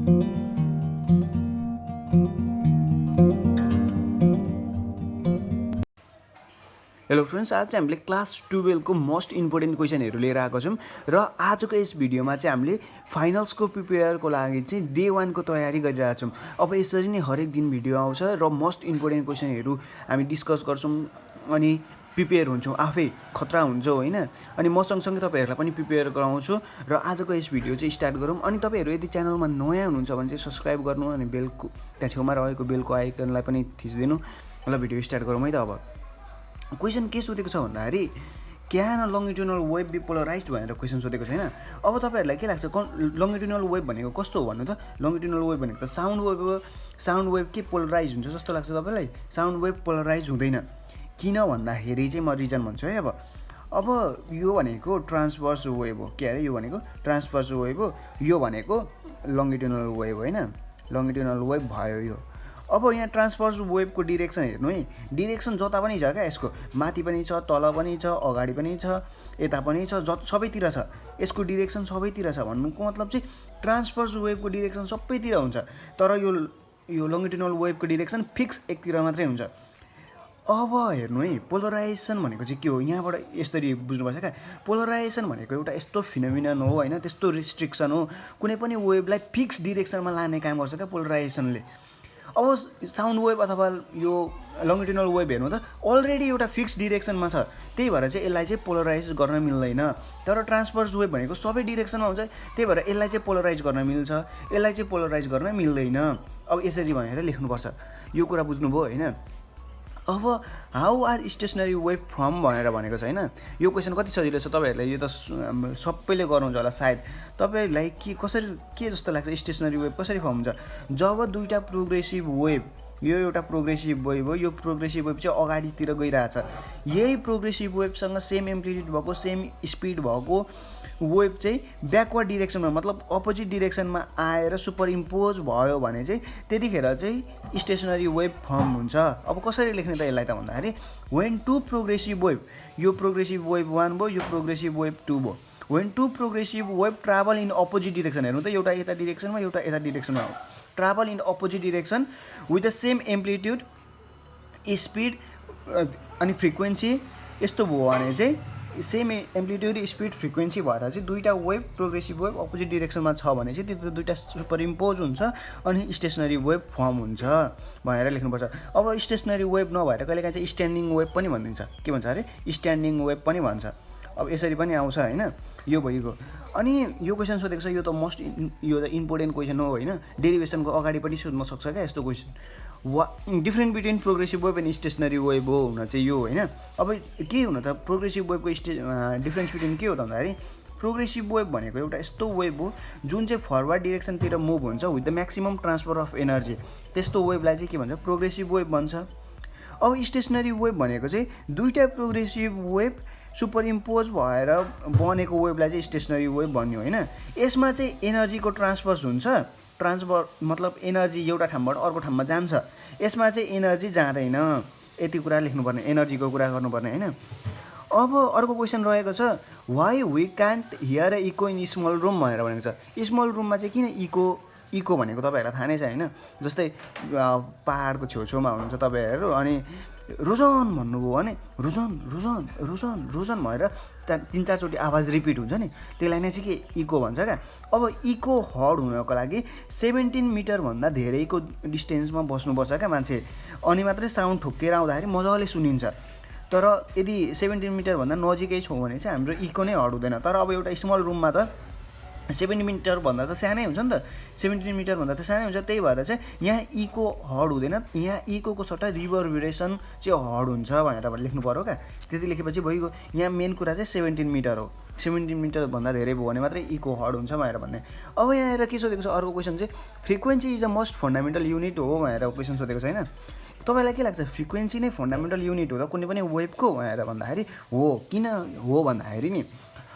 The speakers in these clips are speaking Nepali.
हेलो फ्रेन्ड्स, आज चाहिँ हामीले क्लास 12 को मोस्ट इम्पोर्टेन्ट क्वेसनहरू लिएर आएको छौँ र आजको यस भिडियोमा चाहिँ हामीले फाइनल्सको प्रिपेयरको लागि चाहिँ डे 1 को तयारी गरिरहेका छौँ। अब यसरी नै हरेक दिन भिडियो आउँछ र मोस्ट इम्पोर्टेन्ट क्वेसनहरू हामी डिस्कस गर्छौँ अनि प्रिपेयर हुन्छौँ, आफै खतरा हुन्छ होइन। अनि म सँगसँगै तपाईँहरूलाई पनि प्रिपेयर गराउँछु र आजको यस भिडियो चाहिँ स्टार्ट गरौँ। अनि तपाईँहरू यदि च्यानलमा नयाँ हुनुहुन्छ भने चाहिँ सब्सक्राइब गर्नु अनि बेलको त्यहाँ छेउमा रहेको बेलको आइकनलाई पनि थिचिदिनु। ल भिडियो स्टार्ट गरौँ है त। अब क्वेसन के सोधेको छ भन्दाखेरि can longitudinal wave be polarised भनेर क्वेसन सोधेको छैन। अब तपाईँहरूलाई के लाग्छ लङ्गिट्युडनल वेभ भनेको कस्तो हो भन्नु त? लङ्गिट्युडनल वेभ भनेको त साउन्ड वेभ हो। साउन्ड वेभ के पोलराइज हुन्छ जस्तो लाग्छ तपाईँलाई? साउन्ड वेभ पोलराइज हुँदैन। किन भन्दाखेरि चाहिँ म रिजन भन्छु है। अब यो भनेको ट्रान्सभर्स वेभ हो। के अरे यो भनेको ट्रान्सभर्स वेभ हो, यो भनेको लङ्गिट्युडनल वेभ होइन। लङ्गिट्युडनल वेभ भयो यो। अब यहाँ ट्रान्सभर्स वेभको डिरेक्सन हेर्नु है, डिरेक्सन जता पनि छ क्या, यसको माथि पनि छ, तल पनि छ, अगाडि पनि छ, यता पनि छ, सबैतिर छ। यसको डिरेक्सन सबैतिर छ भन्नुको मतलब चाहिँ ट्रान्सभर्स वेभको डिरेक्सन सबैतिर हुन्छ, तर यो लङ्गिट्युडनल वेभको डिरेक्सन फिक्स एकतिर मात्रै हुन्छ। अब हेर्नु है, पोलराइजेसन भनेको चाहिँ के हो यहाँबाट यसरी बुझ्नुपर्छ क्या। पोलराइजेसन भनेको एउटा यस्तो फिनोमिनन हो होइन, त्यस्तो रिस्ट्रिक्सन हो, कुनै पनि वेभलाई फिक्स डिरेक्सनमा लाने काम गर्छ क्या पोलराइजेसनले। अब साउन्ड वेभ अथवा यो लङ्गिट्युडनल वेभ हेर्नु त अलरेडी एउटा फिक्स डिरेक्सनमा छ, त्यही भएर चाहिँ यसलाई चाहिँ पोलराइज गर्न मिल्दैन। तर ट्रान्सभर्स वेभ भनेको सबै डिरेक्सनमा हुन्छ, त्यही भएर यसलाई चाहिँ पोलराइज गर्न मिल्छ, यसलाई चाहिँ पोलराइज गर्न मिल्दैन। अब यसरी भनेर लेख्नुपर्छ, यो कुरा बुझ्नुभयो होइन। अब how are stationary wave from भनेको छ होइन। यो क्वेसन कति सजिलो छ, तपाईँहरूलाई यो त सबैले गर्नुहुन्छ होला सायद। तपाईँहरूलाई के जस्तो लाग्छ स्टेसनरी वेभ कसरी फर्म हुन्छ? जब दुईवटा प्रोग्रेसिभ वेभ, यो एउटा प्रोग्रेसिभ वेभ हो, यो प्रोग्रेसिभ वेभ चाहिँ अगाडितिर गइरहेछ, यही प्रोग्रेसिभ वेभसँग सेम एम्प्लिट्युड भएको सेम स्पिड भएको वेभ चाहिँ ब्याकवर्ड डिरेक्सनमा मतलब अपोजिट डिरेक्सनमा आएर सुपर इम्पोज भयो भने चाहिँ त्यतिखेर चाहिँ स्टेसनरी वेभ फर्म हुन्छ। अब कसरी लेख्ने त यसलाई त भन्दाखेरि वेन टु प्रोग्रेसिभ वेभ, यो प्रोग्रेसिभ वेभ 1 भयो, यो प्रोग्रेसिभ वेभ 2 भयो। When two progressive wave travel in opposite direction, हेर्नु त एउटा यता डिरेक्सनमा एउटा यता डिरेक्सनमा हो, travel in opposite direction with the same amplitude speed अनि फ्रिक्वेन्सी, यस्तो भयो भने चाहिँ सेम एम्प्लिट्युड स्पिड फ्रिक्वेन्सी भएर चाहिँ दुईवटा वेभ प्रोग्रेसिभ वेभ अपोजिट डिरेक्सनमा छ भने चाहिँ त्यो दुईवटा सुपर इम्पोज हुन्छ अनि स्टेसनरी वेभ फर्म हुन्छ भनेर लेख्नुपर्छ। अब स्टेसनरी वेभ नभएर कहिलेकाहीँ चाहिँ स्ट्यान्डिङ वेभ पनि भनिदिन्छ। के भन्छ अरे? स्ट्यान्डिङ वेभ पनि भन्छ। अब यसरी पनि आउँछ होइन, यो भइगयो। अनि यो क्वेसन सोधेको छ, यो त यो त इम्पोर्टेन्ट क्वेसन हो होइन, डेरिभेसनको अगाडि पनि सोध्न सक्छ क्या यस्तो question. Different between progressive wave and stationary wave हो हुन चाहिँ यो होइन। अब के हुन त प्रोग्रेसिभ वेभको डिफ्रेन्स बिट्विन के हो त भन्दाखेरि प्रोग्रेसिभ वेभ भनेको एउटा यस्तो वेभ हो जुन चाहिँ फरवर्ड डिरेक्सनतिर मुभ हुन्छ with the maximum transfer of energy, त्यस्तो वेभलाई चाहिँ के भन्छ? प्रोग्रेसिभ वेभ भन्छ। अब स्टेसनरी वेभ भनेको चाहिँ दुईवटा प्रोग्रेसिभ वेभ सुपर इम्पोज भएर बनेको वेभलाई चाहिँ स्टेसनरी वेभ भन्यो होइन। यसमा चाहिँ एनर्जीको ट्रान्सफर हुन्छ, ट्रान्सफर मतलब एनर्जी एउटा ठाउँबाट अर्को ठाउँमा जान्छ, यसमा चाहिँ एनर्जी जाँदैन। यति कुरा लेख्नुपर्ने, एनर्जीको कुरा गर्नुपर्ने होइन। अब अर्को क्वेसन रहेको छ, why we can't hear echo in small room भनेर भनेको छ। स्मल रुममा चाहिँ किन इको भनेको तपाईँहरूलाई थाहा नै छ होइन। जस्तै पहाडको छेउछेउमा हुनुहुन्छ तपाईँहरू अनि रोजन भन्नुभयो भने रोजन रोजन रोजन रोजन भएर त्यहाँ 3-4 चोटि आवाज रिपिट हुन्छ नि, त्यसलाई नै चाहिँ के इको भन्छ क्या। अब इको हर्ड हुनको लागि 17 मिटरभन्दा धेरैको डिस्टेन्समा बस्नुपर्छ क्या मान्छे, अनि मात्रै साउन्ड ठोकेर आउँदाखेरि मजाले सुनिन्छ। तर यदि 17 मिटरभन्दा नजिकै छौँ भने चाहिँ हाम्रो इको नै हर्ड हुँदैन। तर अब एउटा स्मल रुममा त 7 मिटरभन्दा त सानै हुन्छ नि त, 17 मिटरभन्दा त सानै हुन्छ, त्यही भएर चाहिँ यहाँ इको हर्ड हुँदैन, यहाँ इकोको सट्टा रिभर्बरेसन चाहिँ हर्ड हुन्छ भनेर लेख्नु पऱ्यो क्या। त्यति लेखेपछि भइगयो। यहाँ मेन कुरा चाहिँ 17 मिटर हो, 17 मिटरभन्दा धेरै भयो भने मात्रै इको हर्ड हुन्छ भनेर भन्ने। अब यहाँ आएर के सोधेको छ अर्को क्वेसन चाहिँ frequency is a most fundamental unit हो भनेर क्वेसन सोधेको छ होइन। तपाईँलाई के लाग्छ फ्रिक्वेन्सी नै फन्डामेन्टल युनिट हो त कुनै पनि वेभको भनेर भन्दाखेरि हो। किन हो भन्दाखेरि नि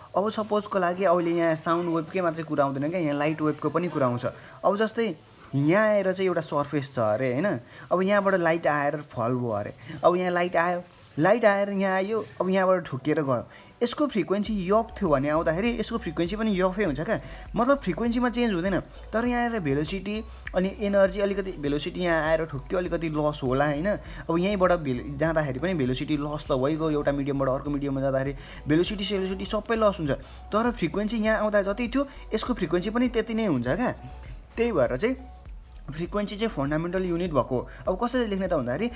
अब सपोजको लागि अहिले यहाँ साउन्ड वेभकै मात्रै कुरा आउँदैन क्या, यहाँ लाइट वेभको पनि कुरा आउँछ। अब जस्तै यहाँ आएर चाहिँ एउटा सर्फेस छ अरे होइन, अब यहाँबाट लाइट आएर फल भयो अरे, अब यहाँ लाइट आएर यहाँ आयो, अब यहाँबाट ठोकिएर गयो, यसको फ्रिक्वेन्सी यफ थियो भने आउँदाखेरि यसको फ्रिक्वेन्सी पनि यफै हुन्छ क्या, मतलब फ्रिक्वेन्सीमा चेन्ज हुँदैन। तर यहाँ आएर भेलोसिटी अनि एनर्जी अलिकति भेलोसिटी यहाँ आएर ठुक्क्यो अलिकति लस होला होइन। अब यहीँबाट जाँदाखेरि पनि भेलोसिटी लस त भइगयो, एउटा मिडियमबाट अर्को मिडियममा जाँदाखेरि भेलोसिटी सेलोसिटी सबै लस हुन्छ। तर फ्रिक्वेन्सी यहाँ आउँदा जति थियो यसको फ्रिक्वेन्सी पनि त्यति नै हुन्छ क्या। त्यही भएर चाहिँ फ्रिक्वेन्सी चाहिँ फन्डामेन्टल युनिट भएको। अब कसरी लेख्ने त भन्दाखेरि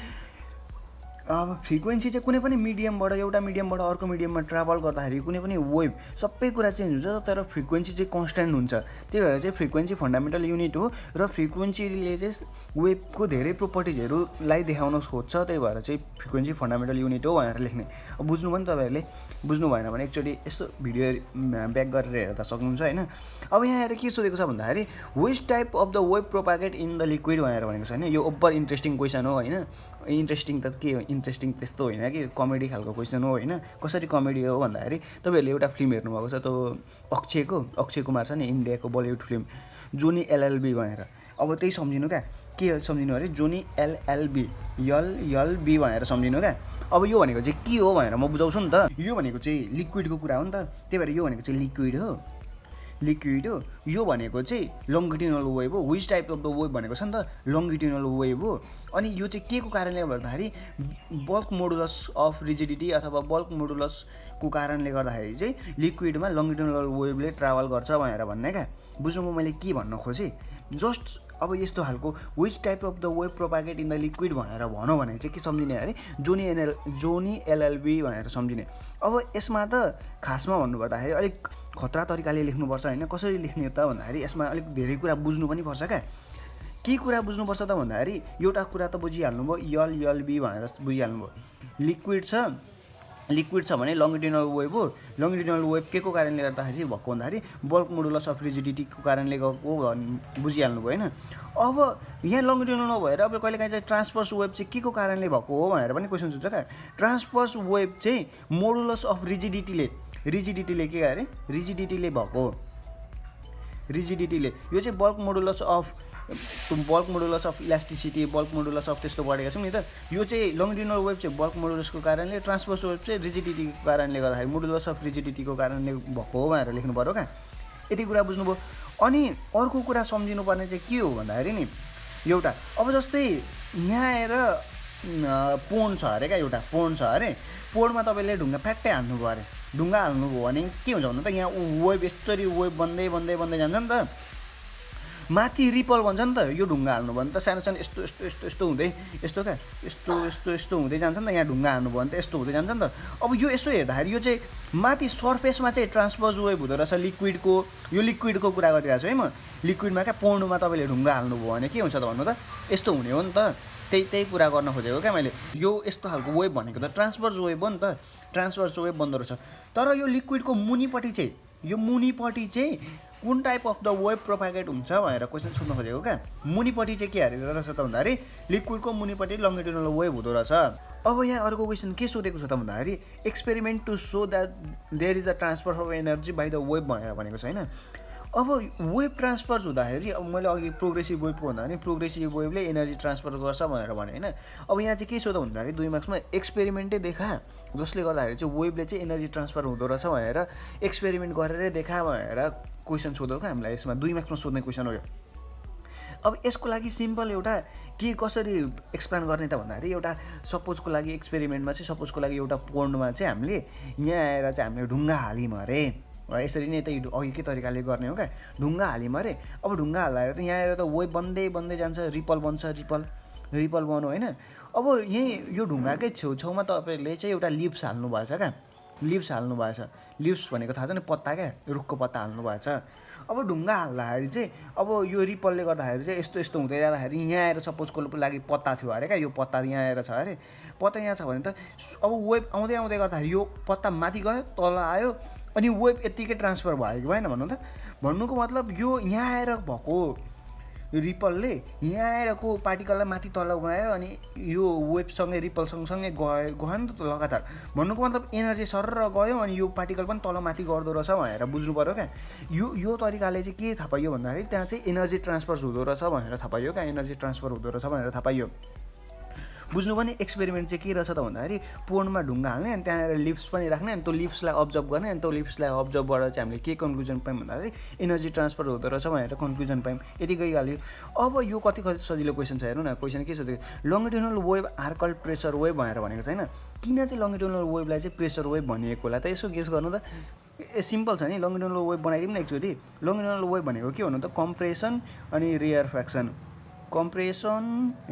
अब फ्रिक्वेन्सी चाहिँ कुनै पनि मिडियमबाट एउटा मिडियमबाट अर्को मिडियममा ट्राभल गर्दाखेरि कुनै पनि वेभ सबै कुरा चेन्ज हुन्छ, तर फ्रिक्वेन्सी चाहिँ कन्स्ट्यान्ट हुन्छ। त्यही भएर चाहिँ फ्रिक्वेन्सी फन्डामेन्टल युनिट हो र फ्रिक्वेन्सीले चाहिँ वेभको धेरै प्रोपर्टिजहरूलाई देखाउन खोज्छ। त्यही भएर चाहिँ फ्रिक्वेन्सी फन्डामेन्टल युनिट हो भनेर लेख्ने। अब बुझ्नु भयो नि तपाईँहरूले, बुझ्नु भएन भने एकचोटि यस्तो भिडियो ब्याक गरेर हेर्दा सक्नुहुन्छ होइन। अब यहाँ आएर के सोधेको छ भन्दाखेरि which type of the wave propagate in the liquid भनेर भनेको छ होइन। यो ओभर इन्ट्रेस्टिङ क्वेसन हो होइन। इन्ट्रेस्टिङ त के हो, इन्ट्रेस्टिङ त्यस्तो होइन कि कमेडी खालको क्वेसन हो होइन। कसरी कमेडी हो भन्दाखेरि तपाईँहरूले एउटा फिल्म हेर्नुभएको छ त्यो अक्षय कुमार छ नि, इन्डियाको बलिउड फिल्म जोनी एलएलबी भनेर। अब त्यही सम्झिनु क्या, के सम्झिनु अरे जोनी एलएलबी एलएलबी भनेर सम्झिनु क्या। अब यो भनेको चाहिँ के हो भनेर म बुझाउँछु नि त। यो भनेको चाहिँ लिक्विडको कुरा हो नि त, त्यही भएर यो भनेको चाहिँ लिक्विड हो। यो भनेको चाहिँ लङ्गिट्युडनल वेभ हो। Which type of the wave भनेको छ नि त, लङ्गिट्युडनल वेभ हो। अनि यो चाहिँ के को कारणले गर्दाखेरि बल्क मोडुलस अफ रिजिडिटी अथवा बल्क मोडुलसको कारणले गर्दाखेरि चाहिँ लिक्विडमा लङ्गिट्युडनल वेभले ट्राभल गर्छ भनेर भन्ने क्या। बुझ्नुभयो मैले के भन्न खोजेँ? जस्ट अब यस्तो खालको which type of the wave propagate in the liquid भनेर भनौँ भने चाहिँ के सम्झिने अरे जोनी एलएलबी भनेर सम्झिने। अब यसमा त खासमा भन्नुपर्दाखेरि अलिक खतरा तरिकाले लेख्नुपर्छ होइन। कसरी लेख्ने त भन्दाखेरि यसमा अलिक धेरै कुरा बुझ्नु पनि पर्छ क्या। के कुरा बुझ्नुपर्छ त भन्दाखेरि एउटा कुरा त बुझिहाल्नुभयो, एलएलबी भनेर बुझिहाल्नुभयो। लिक्विड छ भने लङ्गिट्युडनल वेभ हो। लङ्गिट्युडनल वेभ के को कारणले गर्दाखेरि भएको भन्दाखेरि बल्क मोडुलस अफ रिजिडिटीको कारणले गएको बुझिहाल्नुभयो होइन। अब यहाँ लङ्गिट्युडनल नभएर अब कहिलेकाहीँ चाहिँ ट्रान्सभर्स वेभ चाहिँ के को कारणले भएको हो भनेर पनि क्वेसन सोध्छ क्या। ट्रान्सभर्स वेभ चाहिँ मोडुलस अफ रिजिडिटीले के अरे रिजिडिटीले भएको। रिजिडिटीले यो चाहिँ bulk modulus of elasticity, bulk modulus of त्यस्तो बढेको छौँ नि त। यो चाहिँ लङ्गिट्युडनल वेभ चाहिँ बल्क मोडुलसको कारणले, ट्रान्सभर्स वेभ चाहिँ रिजिडिटीको कारणले गर्दाखेरि मोडुलस अफ रिजिडिटीको कारणले भएको हो भनेर लेख्नु पऱ्यो क्या। यति कुरा बुझ्नुभयो। अनि अर्को कुरा सम्झिनुपर्ने चाहिँ के हो भन्दाखेरि नि एउटा अब जस्तै यहाँ आएर पोन्ड छ अरे क्या, एउटा पोन्ड छ अरे। पोन्डमा तपाईँले ढुङ्गा फ्याट्टै हाल्नुभयो अरे। ढुङ्गा हाल्नुभयो भने के हुन्छ भन्नु त, यहाँ वेभ यस्तरी वेभ बन्दै जान्छ नि त, माथि रिपल भन्छ नि त। यो ढुङ्गा हाल्नुभयो भने त सानो सानो यस्तो हुँदै यस्तो क्या यस्तो हुँदै जान्छ नि त। यहाँ ढुङ्गा हाल्नुभयो भने त यस्तो हुँदै जान्छ नि त। अब यो यसो हेर्दाखेरि यो चाहिँ माथि सर्फेसमा चाहिँ ट्रान्सभर्स वेभ हुँदो रहेछ लिक्विडको। यो लिक्विडको कुरा गरिरहेको छु है म। लिक्विडमा क्या पोन्डमा तपाईँले ढुङ्गा हाल्नुभयो भने के हुन्छ त भन्नु त, यस्तो हुने हो नि त। त्यही कुरा गर्न खोजेको क्या मैले। यो यस्तो खालको वेभ भनेको त ट्रान्सभर्स वेभ हो नि त, ट्रान्सभर्स वेभ बन्दो रहेछ। तर यो लिक्विडको मुनिपट्टि चाहिँ कुन type of the wave propagate हुन्छ भनेर क्वेसन सोध्न खोजेको क्या। मुनिपट्टि चाहिँ के हालेको रहेछ त भन्दाखेरि लिक्विडको मुनिपट्टि लङ्गिट्युडनल वेभ हुँदो रहेछ। अब यहाँ अर्को क्वेसन के सोधेको छ त भन्दाखेरि experiment to show that there is a transfer of energy by the wave भनेर भनेको छ होइन। अब वेभ ट्रान्सफर हुँदाखेरि अब मैले अघि प्रोग्रेसिभ वेभको भन्दा पनि प्रोग्रेसिभ वेभले एनर्जी ट्रान्सफर गर्छ भनेर भने होइन। अब यहाँ चाहिँ के सोध्यो भन्दाखेरि 2 मार्क्समा एक्सपेरिमेन्टै देखा जसले गर्दाखेरि चाहिँ वेभले चाहिँ एनर्जी ट्रान्सफर हुँदो रहेछ भनेर एक्सपेरिमेन्ट गरेरै देखा भनेर क्वेसन सोध्यो क्या हामीलाई। यसमा 2 मार्क्समा सोध्ने क्वेसन हो यो। अब यसको लागि सिम्पल एउटा के कसरी एक्सप्लेन गर्ने त भन्दाखेरि एउटा सपोजको लागि एक्सपेरिमेन्टमा चाहिँ सपोजको लागि एउटा पोन्डमा चाहिँ हामीले यहाँ आएर चाहिँ हामीले ढुङ्गा हाल्यौँ अरे। यसरी नै त्यही अघिकै तरिकाले गर्ने हो क्या। ढुङ्गा हाल्यौँ अरे। अब ढुङ्गा हाल्दा त यहाँ आएर त वेभ बन्दै जान्छ, रिपल बन्छ, रिपल बन्यो होइन। अब यहीँ यो ढुङ्गाकै छेउछाउमा तपाईँले चाहिँ एउटा लिप्स हाल्नु भएछ क्या। लिप्स भनेको थाहा छ नि, पत्ता क्या, रुखको पत्ता हाल्नु भएछ। अब ढुङ्गा हाल्दाखेरि चाहिँ अब यो रिपलले गर्दाखेरि चाहिँ यस्तो हुँदै जाँदाखेरि यहाँ आएर सपोजको लागि पत्ता थियो अरे क्या। यो पत्ता यहाँ आएर छ अरे। पत्ता यहाँ छ भने त अब वेभ आउँदै गर्दाखेरि यो पत्ता माथि गयो, तल आयो, अनि वेभ यत्तिकै ट्रान्सफर भयो कि भएन भन्नु त। भन्नुको मतलब यो यहाँ आएर भएको रिपलले यहाँ आएरको पार्टिकललाई माथि तल गयो अनि यो वेभसँगै रिपल सँगसँगै गयो नि त लगातार। भन्नुको मतलब एनर्जी सरर गयो अनि यो पार्टिकल पनि तल माथि गर्दो रहेछ भनेर बुझ्नु पऱ्यो क्या। यो तरिकाले चाहिँ के थाहा पाइयो भन्दाखेरि त्यहाँ चाहिँ एनर्जी ट्रान्सफर हुँदो रहेछ भनेर थाहा पाइयो क्या। एनर्जी ट्रान्सफर हुँदो रहेछ भनेर थाहा पाइयो। बुझ्नु पनि एक्सपेरिमेन्ट चाहिँ के रहेछ त भन्दाखेरि पोन्डमा ढुङ्गा हाल्ने अनि त्यहाँ लिप्स पनि राख्ने अनि त्यो लिप्सलाई अब्जर्भ गर्ने अनि त्यो लिप्सलाई अब्जर्भबाट चाहिँ हामीले के कन्क्लुजन पायौँ भन्दाखेरि एनर्जी ट्रान्सफर हुँदो रहेछ भनेर कन्क्लुजन पायौँ। यति गइहाल्यो। अब यो कति सजिलो क्वेसन छ हेर्नु न। क्वेसन के सोधेको longitudinal wave are called pressure wave भनेर भनेको छैन। किन चाहिँ लङ्गिट्युडनल वेभलाई चाहिँ प्रेसर वेभ भनिएको होला त यसो गेस गर्नु त। सिम्पल छ नि। लङ्गिट्युडनल वेभ बनाइदिउँ न एकचोटि। लङ्गिट्युडनल वेभ भनेको के भन्नु त कम्प्रेसन अनि रेयरफ्याक्सन। कम्प्रेसन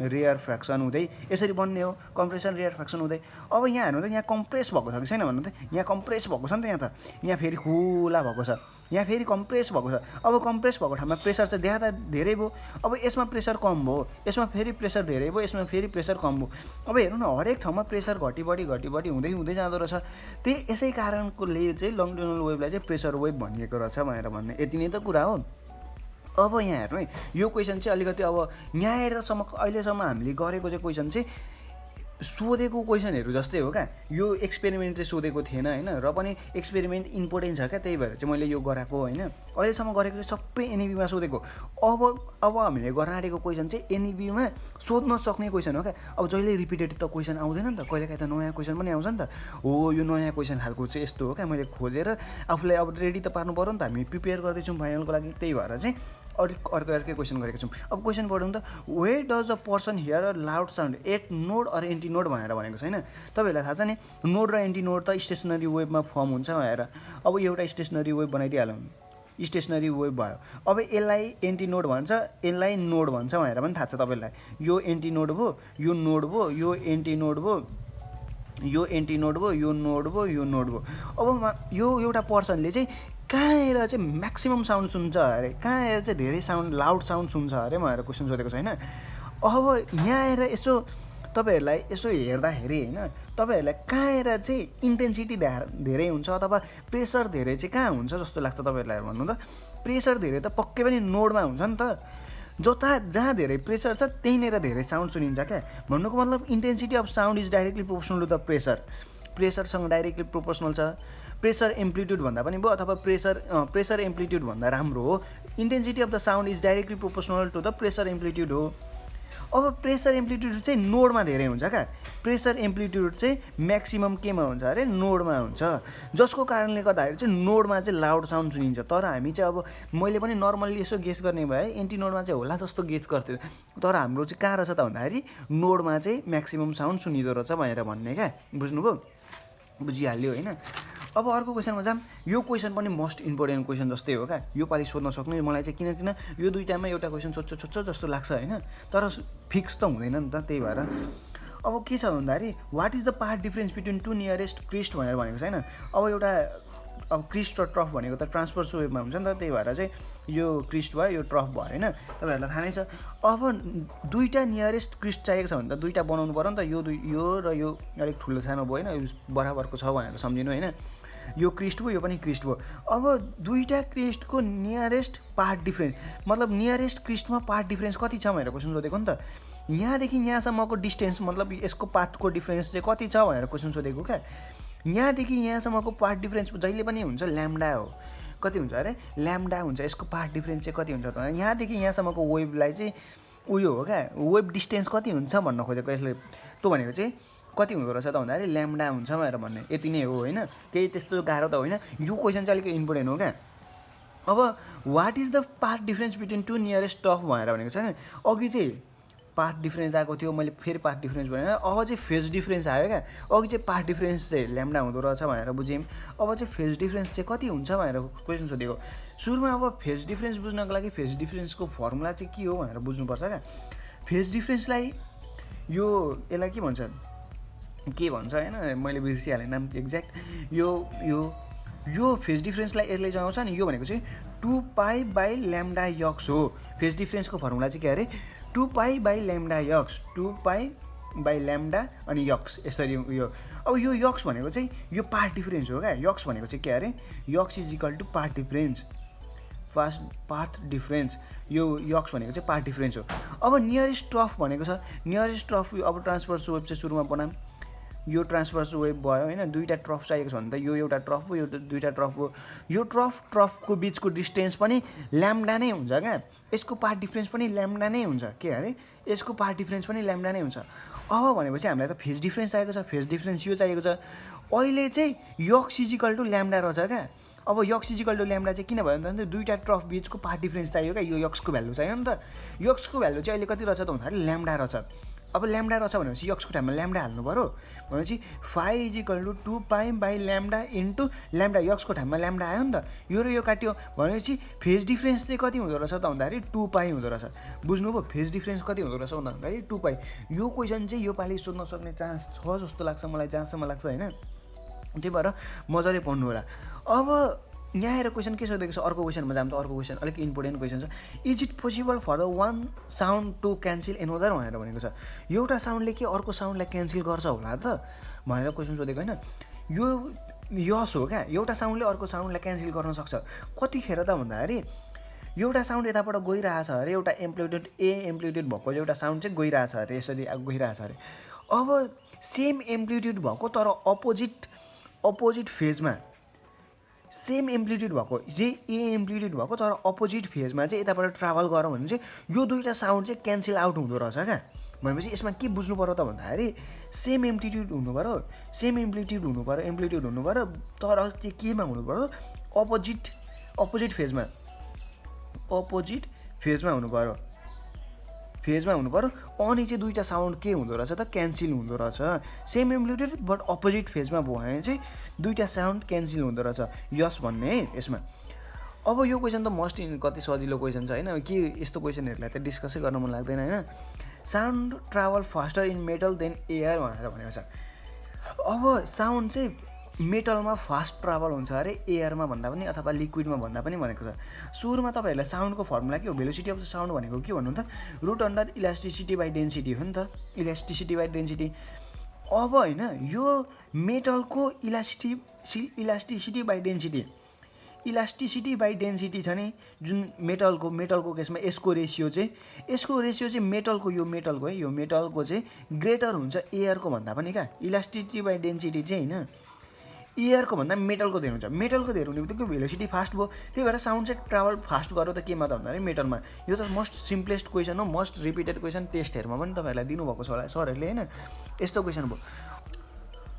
रेयरफ्याक्सन हुँदै यसरी बन्ने हो। कम्प्रेसन रेयरफ्याक्सन हुँदै अब यहाँ हेर्नु त यहाँ कम्प्रेस भएको छ कि छैन भन्नु त। यहाँ कम्प्रेस भएको छ नि त यहाँ त। यहाँ फेरि खुला भएको छ। यहाँ फेरि कम्प्रेस भएको छ। अब कम्प्रेस भएको ठाउँमा प्रेसर चाहिँ देखाउँदा धेरै भयो। अब यसमा प्रेसर कम भयो। यसमा फेरि प्रेसर धेरै भयो। यसमा फेरि प्रेसर कम भयो। अब हेर्नु न हरेक ठाउँमा प्रेसर घटी बढी हुँदै जाँदो रहेछ। त्यही यसै कारणकोले चाहिँ लङ्गिट्युडनल वेभलाई चाहिँ प्रेसर वेभ भनिएको रहेछ भनेर भन्ने यति नै त कुरा हो। अब यहाँ हेर्नु है यो क्वेसन चाहिँ अलिकति अब यहाँ आएरसम्म अहिलेसम्म हामीले गरेको चाहिँ क्वेसन चाहिँ सोधेको क्वेसनहरू जस्तै हो क्या। यो एक्सपेरिमेन्ट चाहिँ सोधेको थिएन होइन र पनि एक्सपेरिमेन्ट इम्पोर्टेन्ट छ क्या त्यही भएर चाहिँ मैले यो गराएको होइन। अहिलेसम्म गरेको चाहिँ सबै एनइबीमा सोधेको। अब हामीले गर्न आँटेको क्वेसन चाहिँ एनइबीमा सोध्न सक्ने क्वेसन हो क्या। अब जहिले रिपिटेड त क्वेसन आउँदैन नि त। कहिलेकाहीँ त नयाँ क्वेसन पनि आउँछ नि त। हो यो नयाँ क्वेसन खालको चाहिँ यस्तो हो क्या। मैले खोजेर आफूलाई अब रेडी त पार्नु पऱ्यो नि त। हामी प्रिपेयर गर्दैछौँ फाइनलको लागि। त्यही भएर चाहिँ अर्कै क्वेसन गरेको छौँ। अब क्वेसन पढौँ त। Why does a person hear a loud sound at node or antinode भनेर भनेको छैन। तपाईँहरूलाई थाहा छ नि नोड र एन्टी नोड त स्टेसनरी वेभमा फर्म हुन्छ भनेर। अब एउटा स्टेसनरी वेभ बनाइदिइहालौँ। स्टेसनरी वेभ भयो। अब यसलाई एन्टी नोड भन्छ यसलाई नोड भन्छ भनेर पनि थाहा छ तपाईँलाई। यो एन्टी नोड भयो यो नोड भयो यो एन्टी नोड भयो यो एन्टी नोड भयो यो नोड भयो यो नोड भयो। अब यो एउटा पर्सनले चाहिँ कहाँ आएर चाहिँ म्याक्सिमम् साउन्ड सुन्छ अरे कहाँ आएर चाहिँ धेरै साउन्ड लाउड साउन्ड सुन्छ अरे भनेर क्वेसन सोधेको छैन। अब यहाँ आएर यसो तपाईँहरूलाई यसो हेर्दाखेरि होइन तपाईँहरूलाई कहाँ आएर चाहिँ इन्टेन्सिटी धेरै हुन्छ अथवा प्रेसर धेरै चाहिँ कहाँ हुन्छ जस्तो लाग्छ तपाईँहरूलाई भन्नु त। प्रेसर धेरै त पक्कै पनि नोडमा हुन्छ नि त। जहाँ धेरै प्रेसर छ त्यहीँनिर धेरै साउन्ड सुनिन्छ क्या। भन्नुको मतलब intensity of sound is directly proportional to the प्रेसरसँग डाइरेक्टली प्रोपोर्सनल छ। प्रेसर एम्प्लिट्युड भन्दा पनि भयो अथवा प्रेसर एम्प्लिट्युड भन्दा राम्रो हो। Intensity of the sound is directly proportional to the pressure amplitude हो। अब प्रेसर एम्प्लिट्युड चाहिँ नोडमा धेरै हुन्छ क्या। प्रेसर एम्प्लिट्युड चाहिँ म्याक्सिमम केमा हुन्छ अरे नोडमा हुन्छ। जसको कारणले गर्दाखेरि चाहिँ नोडमा चाहिँ लाउड साउन्ड सुनिन्छ। तर हामी चाहिँ अब मैले पनि नर्मल्ली यसो गेस गर्ने भए एन्टी नोडमा चाहिँ होला जस्तो गेस गर्थ्यो। तर हाम्रो चाहिँ कहाँ रहेछ त भन्दाखेरि नोडमा चाहिँ म्याक्सिमम साउन्ड सुनिँदो रहेछ भनेर भन्ने क्या। बुझ्नुभयो बुझिहाल्यो होइन। अब अर्को क्वेसनमा जाऊँ। यो क्वेसन पनि मोस्ट इम्पोर्टेन्ट क्वेसन जस्तै हो क्या। यो पालि सोध्न सक्ने मलाई चाहिँ किन यो दुईवटामा एउटा क्वेसन सोध्छ जस्तो लाग्छ होइन। तर फिक्स त हुँदैन नि त। त्यही भएर अब के छ भन्दाखेरि what is the path difference between two nearest crest भनेर भनेको छैन। अब एउटा अब क्रिस्ट र ट्रफ भनेको त ट्रान्सफर्स वेभमा हुन्छ नि त। त्यही भएर चाहिँ यो क्रिस्ट भयो यो ट्रफ भयो होइन। तपाईँहरूलाई थाहा नै छ। अब दुईवटा नियरेस्ट क्रिस्ट चाहिएको छ भने त दुईवटा बनाउनु पऱ्यो नि त। यो र यो अलिक ठुलो सानो भयो होइन। यो बराबरको छ भनेर सम्झिनु होइन। यो क्रिस्ट भयो यो पनि क्रिस्ट भयो। अब दुईवटा क्रिस्टको नियरेस्ट पार्ट डिफ्रेन्स मतलब नियरेस्ट क्रिस्टमा पार्ट डिफ्रेन्स कति छ भनेर क्वेसन सोधेको नि त। यहाँदेखि यहाँसम्मको डिस्टेन्स मतलब यसको पार्टको डिफ्रेन्स चाहिँ कति छ भनेर क्वेसन सोधेको क्या। यहाँदेखि यहाँसम्मको पार्ट डिफ्रेन्स जहिले पनि हुन्छ ल्याम्डा हो। कति हुन्छ अरे ल्याम्डा हुन्छ। यसको पार्ट डिफ्रेन्स चाहिँ कति हुन्छ त यहाँदेखि यहाँसम्मको वेभलाई चाहिँ उयो हो क्या। वेभ डिस्टेन्स कति हुन्छ भन्न खोजेको यसले। त्यो भनेको चाहिँ कति हुँदो रहेछ त भन्दाखेरि ल्याम्डा हुन्छ भनेर भन्ने यति नै हो होइन। केही त्यस्तो गाह्रो त होइन। यो क्वेसन चाहिँ अलिक इम्पोर्टेन्ट हो क्या। अब what is the path difference between two nearest trough भनेर भनेको छ नि। अघि चाहिँ पार्ट डिफ्रेन्स आएको थियो मैले फेरि पार्ट डिफ्रेन्स भनेर अब चाहिँ फेज डिफ्रेन्स आयो क्या। अघि चाहिँ पार्ट डिफ्रेन्स चाहिँ ल्याम्डा हुँदो रहेछ भनेर बुझ्यौँ। अब चाहिँ फेज डिफ्रेन्स चाहिँ कति हुन्छ भनेर क्वेसन सोधेको। सुरुमा अब फेज डिफ्रेन्स बुझ्नको लागि फेज डिफ्रेन्सको फर्मुला चाहिँ के हो भनेर बुझ्नुपर्छ क्या। फेज डिफ्रेन्सलाई यसलाई के भन्छ होइन मैले बिर्सिहालेँ नाम एक्ज्याक्ट। यो फेज डिफ्रेन्सलाई यसले जनाउँछ नि। यो भनेको चाहिँ 2π/λ यक्स हो। फेज डिफ्रेन्सको फर्मुला चाहिँ के अरे 2π/λ यक्स 2π/λ अनि यक्स यसरी यो। अब यो यक्स भनेको चाहिँ यो पार्ट डिफ्रेन्स हो क्या। यक्स भनेको चाहिँ के अरे x is equal to path difference path difference. यो यक्स भनेको चाहिँ पार्ट डिफ्रेन्स हो। अब नियरेस्ट ट्रफ भनेको छ। नियरेस्ट ट्रफ अब ट्रान्सफर्स वेभ चाहिँ सुरुमा बनाऊँ। यो ट्रान्सफर्स वेभ भयो होइन। दुईवटा ट्रफ चाहिएको छ भने त यो एउटा ट्रफ हो यो दुईवटा ट्रफ हो। यो ट्रफको बिचको डिस्टेन्स पनि ल्याम्डा नै हुन्छ क्या। यसको पार्ट डिफ्रेन्स पनि ल्याम्डा नै हुन्छ के अरे यसको पार्ट डिफ्रेन्स पनि ल्याम्डा नै हुन्छ। अब भनेपछि हामीलाई त फेज डिफ्रेन्स चाहिएको छ, फेज डिफ्रेन्स यो चाहिएको छ। अहिले चाहिँ यक्स इजिकल टु ल्याम्डा रहेछ क्या। अब यक्स इजिकल टु ल्याम्डा चाहिँ किन भयो भन्दा दुईवटा ट्रफ बिचको पाथ डिफ्रेन्स चाहियो क्या, यो यक्सको भ्यालु चाहियो नि त। यक्सको भ्यालु चाहिँ अहिले कति रहेछ त भन्दाखेरि ल्याम्डा रहेछ। अब ल्याम्डा रहेछ भनेपछि यक्सको ठाउँमा ल्याम्डा हाल्नु पऱ्यो, भनेपछि फाइ इजिकल टु 2π/λ इन्टु ल्याम्डा, यक्सको ठाउँमा ल्याम्डा आयो नि त। यो र यो काट्यो भनेपछि फेज डिफ्रेन्स चाहिँ कति हुँदो रहेछ त भन्दाखेरि 2π हुँदो रहेछ। बुझ्नुभयो फेज डिफ्रेन्स कति हुँदो रहेछ भन्दाखेरि 2π। यो क्वेसन चाहिँ योपालि सोध्न सक्ने चान्स छ जस्तो लाग्छ मलाई, जहाँसम्म लाग्छ होइन। त्यही भएर मजाले पढ्नु होला। अब यहाँ आएर क्वेसन के सोधेको छ, अर्को क्वेसनमा जान्छ। अर्को क्वेसन अलिक इम्पोर्टेन्ट क्वेसन छ। Is it possible for the one sound to cancel another भनेर भनेको छ। एउटा साउन्डले के अर्को साउन्डलाई क्यान्सल गर्छ होला त भनेर क्वेसन सोधेको होइन। यो यस हो क्या, एउटा साउन्डले अर्को साउन्डलाई क्यान्सल गर्न सक्छ। कतिखेर त भन्दाखेरि एउटा साउन्ड यताबाट गइरहेछ अरे, एउटा एम्प्लिट्युड एम्प्लिट्युड भएको एउटा साउन्ड चाहिँ गइरहेछ अरे, यसरी गइरहेछ अरे। अब सेम एम्प्लिट्युड भएको तर अपोजिट फेजमा, सेम एम्प्लिट्युड भएको चाहिँ एम्प्लिट्युड भएको तर अपोजिट फेजमा चाहिँ यताबाट ट्राभल गरौँ भने चाहिँ यो दुईवटा साउन्ड चाहिँ क्यान्सल आउट हुँदो रहेछ क्या। भनेपछि यसमा के बुझ्नु पऱ्यो त भन्दाखेरि सेम एम्प्लिट्युड हुनु पऱ्यो, सेम एम्प्लिट्युड हुनु पऱ्यो, तर चाहिँ केमा हुनु पऱ्यो, अपोजिट फेजमा हुनु पऱ्यो, अनि चाहिँ दुईवटा साउन्ड के हुँदो रहेछ त क्यान्सल हुँदो रहेछ। सेम एम्प्लिट्युड बट अपोजिट फेजमा भयो भने चाहिँ दुईवटा साउन्ड क्यान्सल हुँदो रहेछ, यस भन्ने है यसमा। अब यो क्वेसन त मोस्ट कति सजिलो क्वेसन छ होइन, के यस्तो क्वेसनहरूलाई त डिस्कसै गर्न मन लाग्दैन होइन। Sound travel faster in metal than air भनेर भनेको छ। अब साउन्ड चाहिँ मेटलमा फास्ट ट्राभल हुन्छ अरे, एयरमा भन्दा पनि अथवा लिक्विडमा भन्दा पनि भनेको छ। सुरुमा तपाईँहरूलाई साउन्डको फर्मुला के हो, भेलोसिटी अफ द साउन्ड भनेको के भन्नु त, root under elasticity by density हो नि त, इलास्टिसिटी बाई डेन्सिटी। अब होइन यो मेटलको इलास्टिसिटी बाई डेन्सिटी छ नि, जुन मेटलको केसमा यसको रेसियो चाहिँ मेटलको चाहिँ ग्रेटर हुन्छ एयरको भन्दा पनि क्या। इलास्टिसिटी बाई डेन्सिटी चाहिँ होइन एयरको भन्दा मेटलको धेरै हुन्छ। मेटलको धेरै हुने बित्तिकै भेलोसिटी फास्ट भयो, त्यही भएर साउन्ड चाहिँ ट्राभल फास्ट गर्यो त केमा त भन्दाखेरि मेटलमा। यो त मोस्ट सिम्पलेस्ट क्वेसन हो, मोस्ट रिपिटेड क्वेसन टेस्टहरूमा पनि तपाईँहरूलाई दिनुभएको छ होला सरहरूले होइन, यस्तो क्वेसन भयो।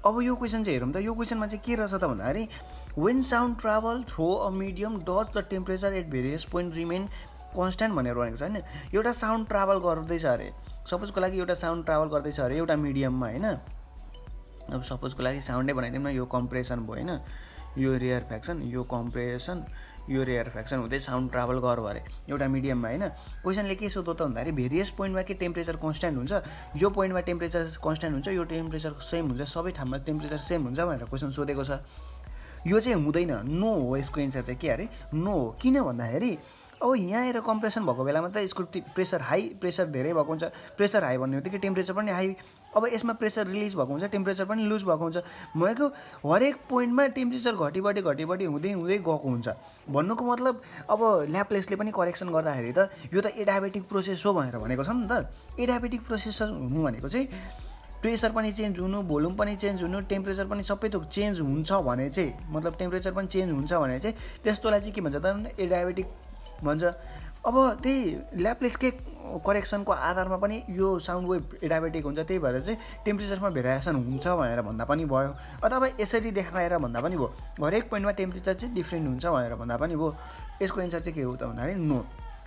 अब यो क्वेसन चाहिँ हेरौँ त, यो क्वेसनमा चाहिँ के रहेछ त भन्दाखेरि when sound travel through a medium does the temperature at various point remain constant भनेर भनेको छ होइन। एउटा साउन्ड ट्राभल गर्दैछ अरे, सपोजको लागि एउटा साउन्ड ट्राभल गर्दैछ अरे एउटा मिडियममा होइन। अब सपोजको लागि साउन्डै बनाइदिउँ न, यो कम्प्रेसन भयो होइन, यो रेयर फ्याक्सन, यो कम्प्रेसन, यो रेयर फ्याक्सन हुँदै साउन्ड ट्राभल गर्यो अरे एउटा मिडियममा होइन। क्वेसनले के सोध्यो त भन्दाखेरि भेरियस पोइन्टमा के टेम्परेचर कन्स्ट्यान्ट हुन्छ, यो पोइन्टमा टेम्परेचर कन्स्ट्यान्ट हुन्छ, यो टेम्परेचर सेम हुन्छ, सबै ठाउँमा टेम्परेचर सेम हुन्छ भनेर क्वेसन सोधेको छ। यो चाहिँ हुँदैन, नो हो यसको एन्सर चाहिँ के अरे, नो हो। किन भन्दाखेरि अब यहाँ आएर कम्प्रेसन भएको बेलामा त यसको प्रेसर धेरै भएको हुन्छ, प्रेसर हाई भन्ने बित्तिकै टेम्परेचर पनि हाई। अब यसमा प्रेसर रिलिज भएको हुन्छ, टेम्परेचर पनि लुज भएको हुन्छ, भनेको हरेक पोइन्टमा टेम्परेचर घटी हुँदै गएको हुन्छ। भन्नुको मतलब अब ल्याप्लेसले पनि करेक्सन गर्दाखेरि त यो त एडायबेटिक प्रोसेस हो भनेर भनेको छ नि त। एडायबेटिक प्रोसेस हुनु भनेको चाहिँ प्रेसर पनि चेन्ज हुनु, भोल्युम पनि चेन्ज हुनु, टेम्परेचर पनि सबै थोक चेन्ज हुन्छ भने चाहिँ, मतलब टेम्परेचर पनि चेन्ज हुन्छ भने चाहिँ त्यस्तोलाई चाहिँ के भन्छ त एडायबेटिक भन्छ। अब त्यही ल्याप्लेसकै करेक्सनको आधारमा पनि यो साउन्ड वेभ एडायबेटिक हुन्छ, त्यही भएर चाहिँ टेम्परेचरमा भेरिएसन हुन्छ भनेर भन्दा पनि भयो, अथवा यसरी देखाएर भन्दा पनि भयो, हरेक पोइन्टमा टेम्परेचर चाहिँ डिफ्रेन्ट हुन्छ भनेर भन्दा पनि भयो। यसको एन्सर चाहिँ के हो त भन्दाखेरि नो,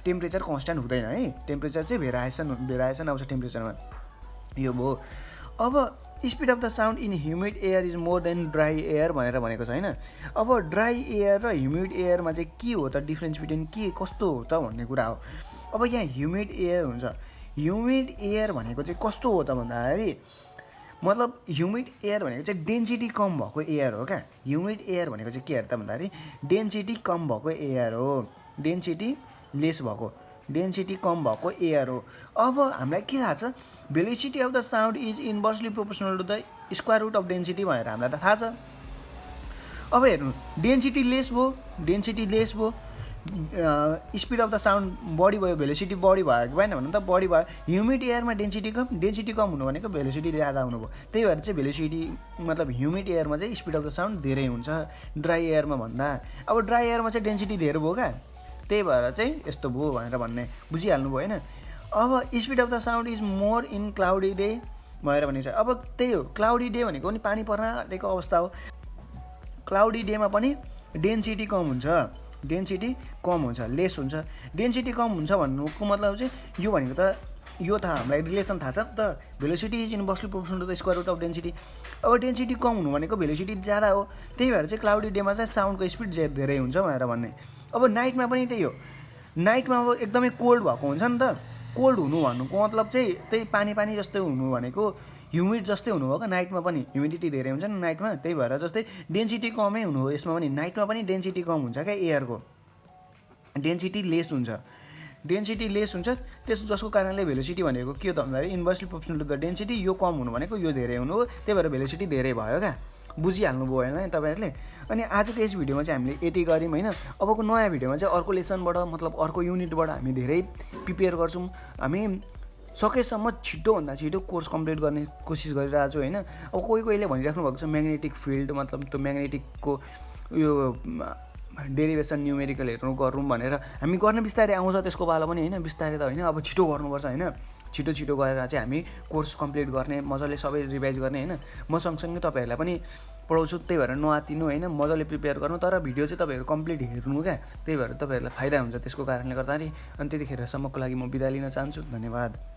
टेम्परेचर कन्स्ट्यान्ट हुँदैन है, टेम्परेचर चाहिँ भेरिएसन आउँछ टेम्परेचरमा, यो भयो। अब speed of the sound in humid air is more than dry air भनेर भनेको छ होइन। अब ड्राई एयर र ह्युमिड एयरमा चाहिँ के हो त डिफ्रेन्स बिट्विन, के कस्तो हो त भन्ने कुरा हो। अब यहाँ ह्युमिड एयर हुन्छ, ह्युमिड एयर भनेको चाहिँ कस्तो हो त भन्दाखेरि मतलब ह्युमिड एयर भनेको चाहिँ डेन्सिटी कम भएको एयर हो क्या। ह्युमिड एयर भनेको चाहिँ के अरे त भन्दाखेरि डेन्सिटी कम भएको एयर हो, डेन्सिटी कम भएको एयर हो। अब हामीलाई के थाहा छ, velocity of the sound is inversely proportional to the square root of density भनेर हामीलाई त थाहा छ। अब हेर्नु डेन्सिटी लेस भयो, स्पिड अफ द साउन्ड बढी भयो, भेलोसिटी बढी भयो कि भएन भन्नु त बढी भयो। ह्युमिड एयरमा डेन्सिटी कम हुनु भनेको भेलोसिटी ज्यादा हुनु भयो, त्यही भएर चाहिँ भेलोसिटी मतलब ह्युमिड एयरमा चाहिँ स्पिड अफ द साउन्ड धेरै हुन्छ ड्राई एयरमा भन्दा। अब ड्राई एयरमा चाहिँ डेन्सिटी धेरै भयो क्या, त्यही भएर चाहिँ यस्तो भयो भनेर भन्ने बुझिहाल्नु भयो होइन। अब speed of the sound is more in cloudy day भएर भनेको छ। अब त्यही हो, क्लाउडी डे भनेको पनि पानी पर्न आँटेको अवस्था हो। क्लाउडी डेमा पनि डेन्सिटी कम हुन्छ, लेस हुन्छ। डेन्सिटी कम हुन्छ भन्नुको मतलब चाहिँ यो भनेको त यो त हामीलाई रिलेसन थाहा छ नि त, velocity is inversely proportional to the square root of density. अब डेन्सिटी कम हुनु भनेको भेलोसिटी ज्यादा हो, त्यही भएर चाहिँ क्लाउडी डेमा चाहिँ साउन्डको स्पिड धेरै हुन्छ भनेर भन्ने। अब नाइटमा पनि त्यही हो, नाइटमा अब एकदमै कोल्ड भएको हुन्छ नि त, कोल्ड हुनु भन्नुको मतलब चाहिँ त्यही पानी जस्तै हुनु भनेको ह्युमिड जस्तै हुनु हो क्या। नाइटमा पनि ह्युमिडिटी धेरै हुन्छ नि नाइटमा, त्यही भएर जस्तै डेन्सिटी कमै हुनु हो यसमा पनि। नाइटमा पनि डेन्सिटी कम हुन्छ क्या, एयरको डेन्सिटी लेस हुन्छ, जसको कारणले भेलोसिटी भनेको के हो त भन्दाखेरि inversely proportional to the density. यो कम हुनु भनेको यो धेरै हुनु हो, त्यही भएर भेलोसिटी धेरै भयो क्या। बुझिहाल्नुभयो होइन तपाईँहरूले। अनि आजको यस भिडियोमा चाहिँ हामीले यति गऱ्यौँ होइन। अबको नयाँ भिडियोमा चाहिँ अर्को लेसनबाट मतलब अर्को युनिटबाट हामी धेरै प्रिपेयर गर्छौँ। हामी सकेसम्म छिटोभन्दा छिटो कोर्स कम्प्लिट गर्ने कोसिस गरिरहेको छु होइन। अब कोहीले भनिराख्नु भएको छ म्याग्नेटिक फिल्ड मतलब त्यो म्याग्नेटिकको यो डेरिभेसन न्युमेरिकलहरू गरौँ भनेर। हामी गर्न बिस्तारै आउँछ त्यसको पालो पनि होइन, बिस्तारै त होइन, अब छिटो गर्नुपर्छ होइन। छिटो गरेर चाहिँ हामी कोर्स कम्प्लिट गर्ने, मजाले सबै रिभाइज गर्ने होइन। म सँगसँगै तपाईँहरूलाई पनि पढाउँछु, त्यही भएर नआत्तिनु होइन, मजाले प्रिपेयर गर्नु। तर भिडियो चाहिँ तपाईँहरू कम्प्लिट हेर्नु क्या, त्यही भएर तपाईँहरूलाई फाइदा हुन्छ त्यसको कारणले गर्दाखेरि। अनि त्यतिखेरसम्मको लागि म बिदा लिन चाहन्छु। धन्यवाद।